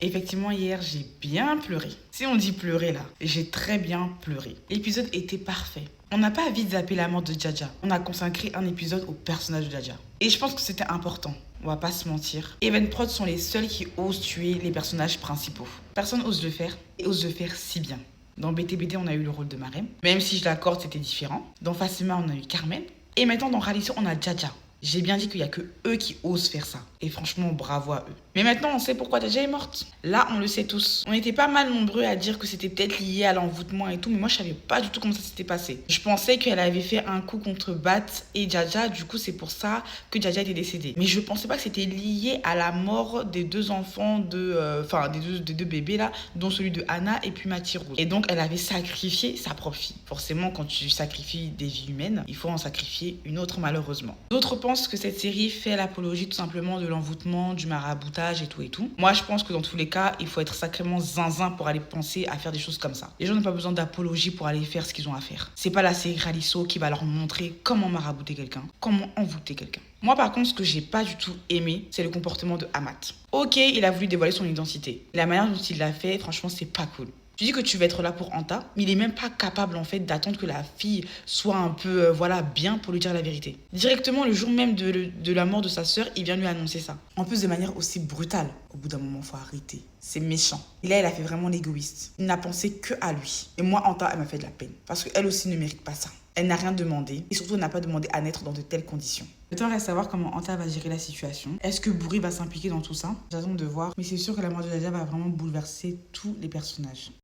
Effectivement, hier, j'ai bien pleuré. Si on dit pleurer là, j'ai très bien pleuré. L'épisode était parfait. On n'a pas vite zappé la mort de Jaja. On a consacré un épisode au personnage de Jaja. Et je pense que c'était important. On va pas se mentir. Evenprod sont les seuls qui osent tuer les personnages principaux. Personne ose le faire et ose le faire si bien. Dans BTBD, on a eu le rôle de Marem. Même si je l'accorde, c'était différent. Dans Fassima, on a eu Carmen. Et maintenant, dans Ralisson, on a Jaja. J'ai bien dit qu'il n'y a que eux qui osent faire ça. Et franchement, bravo à eux. Mais maintenant, on sait pourquoi Jaja est morte. Là, on le sait tous. On était pas mal nombreux à dire que c'était peut-être lié à l'envoûtement et tout, mais moi, je savais pas du tout comment ça s'était passé. Je pensais qu'elle avait fait un coup contre Bat et Jaja, du coup, c'est pour ça que Jaja était décédée. Mais je pensais pas que c'était lié à la mort des deux enfants des deux bébés là, dont celui de Anna et puis Mathilde. Et donc, elle avait sacrifié sa propre fille. Forcément, quand tu sacrifies des vies humaines, il faut en sacrifier une autre malheureusement. D'autres pensent que cette série fait l'apologie tout simplement de l'envoûtement, du maraboutage et tout et tout. Moi, je pense que dans tous les cas, il faut être sacrément zinzin pour aller penser à faire des choses comme ça. Les gens n'ont pas besoin d'apologie pour aller faire ce qu'ils ont à faire. C'est pas la série Ralisso qui va leur montrer comment marabouter quelqu'un, comment envoûter quelqu'un. Moi, par contre, ce que j'ai pas du tout aimé, c'est le comportement de Amat. Ok, il a voulu dévoiler son identité. La manière dont il l'a fait, franchement, c'est pas cool. Tu dis que tu vas être là pour Anta, mais il est même pas capable en fait d'attendre que la fille soit un peu bien pour lui dire la vérité. Directement le jour même de la mort de sa sœur, il vient lui annoncer ça. En plus de manière aussi brutale. Au bout d'un moment, faut arrêter. C'est méchant. Et là, elle a fait vraiment l'égoïste. Il n'a pensé que à lui. Et moi, Anta, elle m'a fait de la peine. Parce qu'elle aussi ne mérite pas ça. Elle n'a rien demandé. Et surtout, elle n'a pas demandé à naître dans de telles conditions. Le temps reste à savoir comment Anta va gérer la situation. Est-ce que Bourri va s'impliquer dans tout ça? J'attends de voir. Mais c'est sûr que la mort de Jaja va vraiment bouleverser tous les personnages.